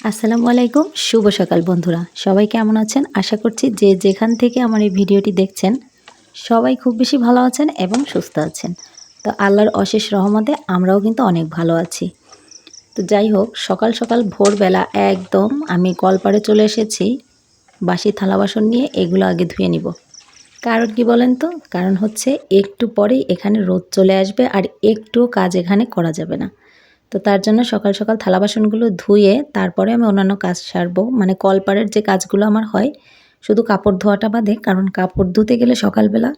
আসসালামু আলাইকুম, শুভ সকাল বন্ধুরা। সবাই কেমন আছেন? আশা করছি যে যেখান থেকে আমার এই ভিডিওটি দেখছেন সবাই খুব বেশি ভালো আছেন এবং সুস্থ আছেন। তো আল্লাহর অশেষ রহমতে আমরাও কিন্তু অনেক ভালো আছি। তো যাই হোক, সকাল সকাল ভোরবেলা একদম আমি কলপাড়ে চলে এসেছি বাসি থালা বাসন নিয়ে। এগুলো আগে ধুয়ে নিব। কারণ কি বলেন তো? কারণ হচ্ছে একটু পরেই এখানে রোদ চলে আসবে আর একটুও কাজ এখানে করা যাবে না। তো তার জন্য সকাল সকাল থালা বাসনগুলো ধুয়ে তারপরে আমি অন্যান্য কাজ সারবো। মানে কলপাড়ের যে কাজগুলো আমার হয়, শুধু কাপড় ধোয়াটা বাদে, কারণ কাপড় ধুতে গেলে সকালবেলা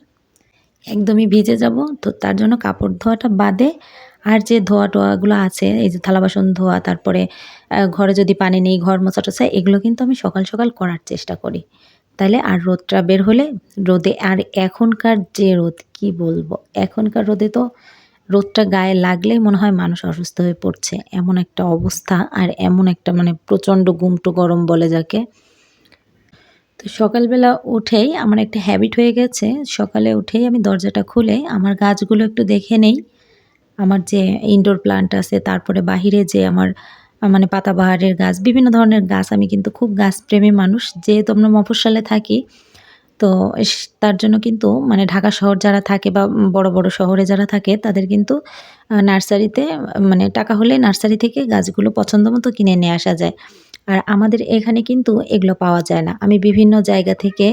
একদমই ভিজে যাব। তো তার জন্য কাপড় ধোয়াটা বাদে আর যে ধোয়া টোয়াগুলো আছে, এই যে থালা বাসন ধোয়া, তারপরে ঘরে যদি পানি নেই ঘর মোছা টোছা, এগুলো কিন্তু আমি সকাল সকাল করার চেষ্টা করি। তাইলে আর রোদটা বের হলে, রোদে আর এখনকার যে রোদ কি বলবো, এখনকার রোদে তো রোদটা গায়ে লাগলেই মনে হয় মানুষ অসুস্থ হয়ে পড়ছে, এমন একটা অবস্থা। আর এমন একটা মানে প্রচণ্ড গুমটো গরম বলে যাকে। তো সকালবেলা উঠেই আমার একটা হ্যাবিট হয়ে গেছে, সকালে উঠেই আমি দরজাটা খুলে আমার গাছগুলো একটু দেখে নেই। আমার যে ইনডোর প্লান্ট আছে, তারপরে বাহিরে যে আমার মানে পাতাবাহারের গাছ, বিভিন্ন ধরনের গাছ। আমি কিন্তু খুব গাছপ্রেমী মানুষ। যেহেতু আমরা মফস্বলে থাকি, তো তার জন্য কিন্তু মানে ঢাকা শহর যারা থাকে বা বড় বড় শহরে যারা থাকে, তাদের কিন্তু নার্সারিতে মানে টাকা হলে নার্সারি থেকে গাছগুলো পছন্দ মতো কিনে নিয়ে আসা যায়। আর আমাদের এখানে কিন্তু এগুলো পাওয়া যায় না। আমি বিভিন্ন জায়গা থেকে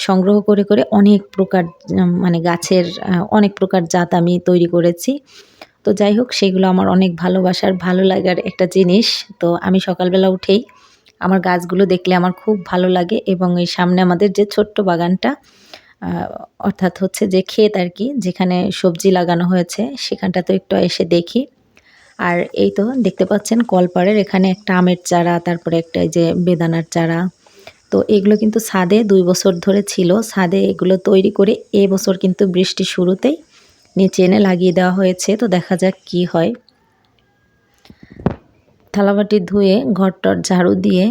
সংগ্রহ করে করে অনেক প্রকার মানে গাছের অনেক প্রকার জাত আমি তৈরি করেছি। তো যাই হোক, সেগুলো আমার অনেক ভালোবাসার, ভালো লাগার একটা জিনিস। তো আমি সকালবেলা উঠেই আমার গাছগুলো দেখলে আমার খুব ভালো লাগে, এবং এই সামনে আমাদের যে ছোট্ট বাগানটা, আ অর্থাৎ হচ্ছে যে ক্ষেত আরকি, যেখানে সবজি লাগানো হয়েছে, সেখানটাতেও একটু এসে দেখি। আর এই তো দেখতে পাচ্ছেন কলপাড়ের এখানে একটা আমের চারা, তারপরে একটা এই যে বেদানার চারা। তো এগুলো কিন্তু ছাদে ২ বছর ধরে ছিল। ছাদে এগুলো তৈরি করে এবছর কিন্তু বৃষ্টির শুরুতেই নিচে এনে লাগিয়ে দেওয়া হয়েছে। তো দেখা যাক কি হয়। থালাবাটি ধুয়ে ঘর-টর ঝাড়ু দিয়ে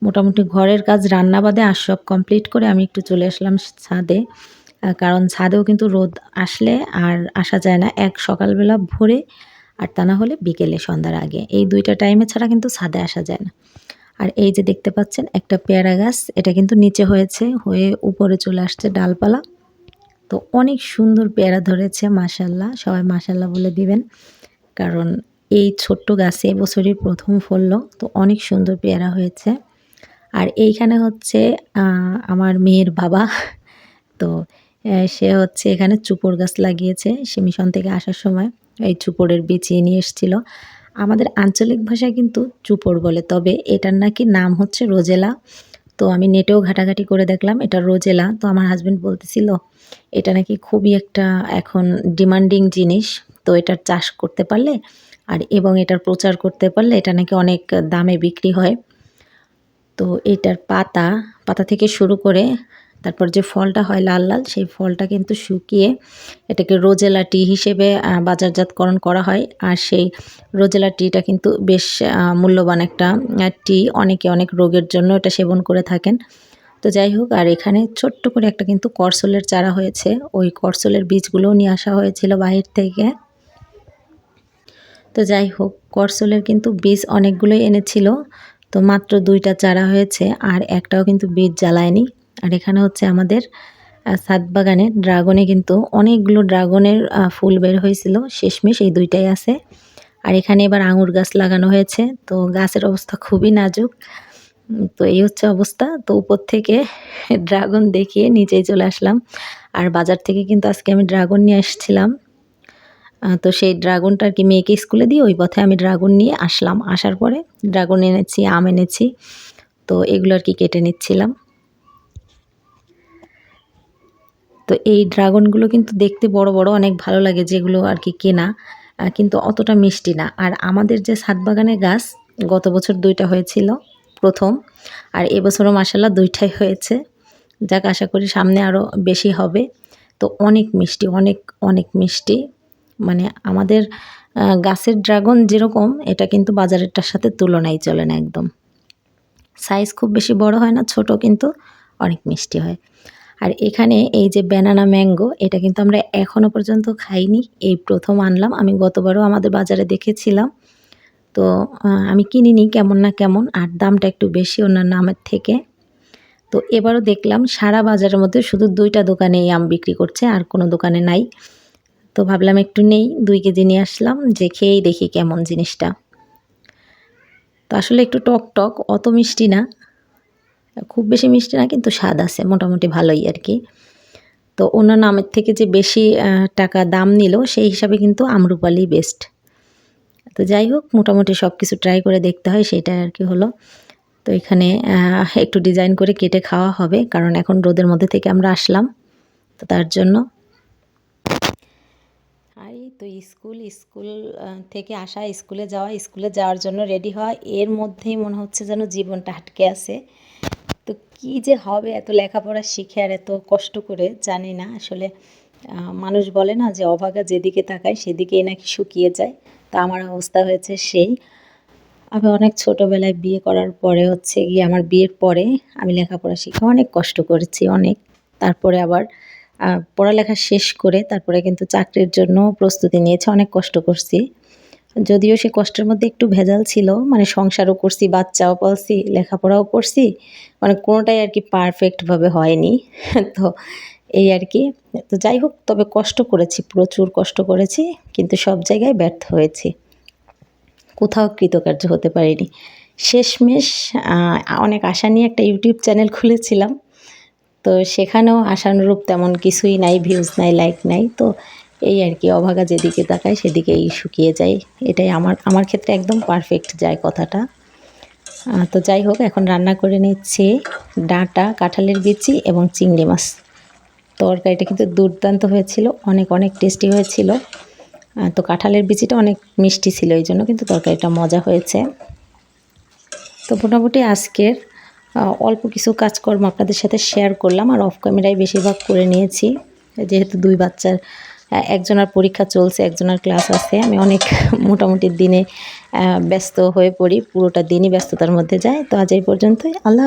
মোটামুটি ঘরের কাজ রান্না বাদে আর সব কমপ্লিট করে আমি একটু চলে আসলাম ছাদে। কারণ ছাদেও কিন্তু রোদ আসলে আর আসা যায় না। এক সকালবেলা ভোরে, আর তা না হলে বিকেলে সন্ধ্যার আগে। এই ২ টা টাইমে ছাড়া কিন্তু ছাদে আসা যায় না। আর এই যে দেখতে পাচ্ছেন একটা পেয়ারা গাছ, এটা কিন্তু নিচে হয়েছে, হয়ে উপরে চলে আসছে ডালপালা। তো অনেক সুন্দর পেয়ারা ধরেছে মাশাআল্লাহ। সবাই মাশাআল্লাহ বলে দিবেন। কারণ এই ছোট্ট গাছে এবছরই ১ম ফলল। তো অনেক সুন্দর পেয়ারা হয়েছে। আর এইখানে হচ্ছে আমার মেয়ের বাবা। তো সে হচ্ছে এখানে চুপড় গাছ লাগিয়েছে। সে মিশন থেকে আসার সময় এই চুপড়ের বিচিয়ে নিয়ে এসেছিল। আমাদের আঞ্চলিক ভাষায় কিন্তু চুপড় বলে, তবে এটার নাকি নাম হচ্ছে রোজেলা। তো আমি নেটেও ঘাটাঘাটি করে দেখলাম এটা রোজেলা। তো আমার হাজব্যান্ড বলতেছিল এটা নাকি খুবই একটা এখন ডিমান্ডিং জিনিস। তো এটার চাষ করতে পারলে এবং এটার প্রচার করতে পারলে এটা নাকি অনেক দামে বিক্রি হয়। তো এটার পাতা থেকে শুরু করে তারপর যে ফলটা হয় লাল লাল, সেই ফলটা কিন্তু শুকিয়ে এটাকে রোজেলা টি হিসেবে বাজারজাতকরণ করা হয়। আর সেই রোজেলা টিটা কিন্তু বেশ মূল্যবান একটা টি। অনেকে অনেক রোগের জন্য এটা সেবন করে থাকেন। তো যাই হোক, আর এখানে ছোট্ট করে একটা কিন্তু করসলের চারা হয়েছে। ওই করসলের বীজগুলোও নিয়ে আসা হয়েছিল বাহির থেকে। তো যাই হোক, করসলের কিন্তু বীজ অনেকগুলোই এনেছিল। তো মাত্র 2টা চারা হয়েছে আর একটাও কিন্তু বীজ জ্বালায়নি। আর এখানে হচ্ছে আমাদের ছাদ বাগানে ড্রাগনে কিন্তু অনেকগুলো ড্রাগনের ফুল বের হয়েছিল। শেষমেশ এই 2টাই আছে। আর এখানে এবার আঙুর গাছ লাগানো হয়েছে। তো গাছের অবস্থা খুবই নাজুক। তো এই হচ্ছে অবস্থা। তো উপর থেকে ড্রাগন দেখিয়ে নিচেই চলে আসলাম। আর বাজার থেকে কিন্তু আজকে আমি ড্রাগন নিয়ে আসছিলাম। তো সেই ড্রাগনটা আর কি মেয়েকে স্কুলে দিয়ে ওই পথে আমি ড্রাগন নিয়ে আসলাম। আসার পরে ড্রাগন এনেছি, আম এনেছি। তো এগুলো আর কি কেটে নিচ্ছিলাম। তো এই ড্রাগনগুলো কিন্তু দেখতে বড় বড় অনেক ভালো লাগে, যেগুলো আর কি কেনা, কিন্তু অতটা মিষ্টি না। আর আমাদের যে ছাদ বাগানের গাছ, গত বছর 2টা হয়েছিল প্রথম, আর এবছরও মাশাআল্লাহ 2টাই হয়েছে। যাক, আশা করি সামনে আরও বেশি হবে। তো অনেক মিষ্টি, অনেক অনেক মিষ্টি। মানে আমাদের গাছের ড্রাগন যেরকম, এটা কিন্তু বাজারেরটার সাথে তুলনাই চলে না একদম। সাইজ খুব বেশি বড় হয় না, ছোট কিন্তু অনেক মিষ্টি হয়। আর এখানে এই যে ব্যানানা ম্যাঙ্গো, এটা কিন্তু আমরা এখনও পর্যন্ত খাইনি, এই প্রথম আনলাম। আমি গতবারও আমাদের বাজারে দেখেছিলাম। তো আমি কিনিনি, কেমন না কেমন, আর দামটা একটু বেশি অন্যান্য আমের থেকে। তো এবারও দেখলাম সারা বাজারের মধ্যে শুধু 2টা দোকানে এই আম বিক্রি করছে, আর কোনো দোকানে নাই। তো ভাবলাম একটু নেই, 2 কেজি নিয়ে আসলাম, যে খেয়েই দেখি কেমন জিনিসটা। তো আসলে একটু টক টক, অত মিষ্টি না, খুব বেশি মিষ্টি না, কিন্তু স্বাদ আছে মোটামুটি ভালোই আর কি। তো অন্যান্য আমের থেকে যে বেশি টাকা দাম নিল, সেই হিসাবে কিন্তু আম্রপালি বেস্ট। তো যাই হোক, মোটামুটি সব কিছু ট্রাই করে দেখতে হয়, সেটাই আর কি হলো। তো এখানে একটু ডিজাইন করে কেটে খাওয়া হবে, কারণ এখন রোদের মধ্যে থেকে আমরা আসলাম, তো তার জন্য। আর এই তো স্কুল থেকে আসা, স্কুলে যাওয়ার জন্য রেডি হওয়া, এর মধ্যেই মনে হচ্ছে যেন জীবনটা আটকে আছে। তো কী যে হবে এত লেখাপড়া শিখে আর এত কষ্ট করে, জানি না আসলে। মানুষ বলে না যে অভাগা যেদিকে তাকায় সেদিকেই নাকি শুকিয়ে যায়। তা আমার অবস্থা হয়েছে সেই। আমি অনেক ছোটোবেলায় বিয়ে করার পরে হচ্ছে গিয়ে, আমার বিয়ের পরে আমি লেখাপড়া শিখে অনেক কষ্ট করেছি, অনেক। তারপরে আবার পড়ালেখা শেষ করে তারপরে কিন্তু চাকরির জন্য প্রস্তুতি নিয়েছি, অনেক কষ্ট করছি। যদিও সে কষ্টের মধ্যে একটু ভেজাল ছিল, মানে সংসারও করছি, বাচ্চাও পালছি, লেখাপড়াও করছি, মানে কোনোটাই আর কি পারফেক্টভাবে হয়নি। তো এই আর কি। তো যাই হোক, তবে কষ্ট করেছি, প্রচুর কষ্ট করেছি, কিন্তু সব জায়গায় ব্যর্থ হয়েছি, কোথাও কৃতকার্য হতে পারিনি। শেষমেশ অনেক আশা নিয়ে একটা ইউটিউব চ্যানেল খুলেছিলাম। তো সেখানেও আশানুরূপ তেমন কিছুই নাই, ভিউজ নাই, লাইক নাই। তো এই আর কি, অভাগা যেদিকে তাকায় সেদিকেই শুকিয়ে যায়, এটাই আমার ক্ষেত্রে একদম পারফেক্ট যায় কথাটা। তো যাই হোক, এখন রান্না করে নিচ্ছি ডাঁটা, কাঁঠালের বিচি এবং চিংড়ি মাছ। তরকারিটা কিন্তু দুর্দান্ত হয়েছিল, অনেক অনেক টেস্টি হয়েছিল। তো কাঁঠালের বিচিটা অনেক মিষ্টি ছিল, এই জন্য কিন্তু তরকারিটা মজা হয়েছে। তো মোটামুটি আজকের অল্প কিছু কাজকর্ম আপনাদের সাথে শেয়ার করলাম, আর অফ ক্যামেরায় বেশিরভাগ করে নিয়েছি, যেহেতু 2 বাচ্চার একজনের পরীক্ষা চলছে, একজনের ক্লাস আছে। আমি অনেক মোটামুটি দিনে ব্যস্ত হয়ে পড়ি, পুরোটা দিনই ব্যস্ততার মধ্যে যায়। তো আজ এই পর্যন্তই। আল্লাহ।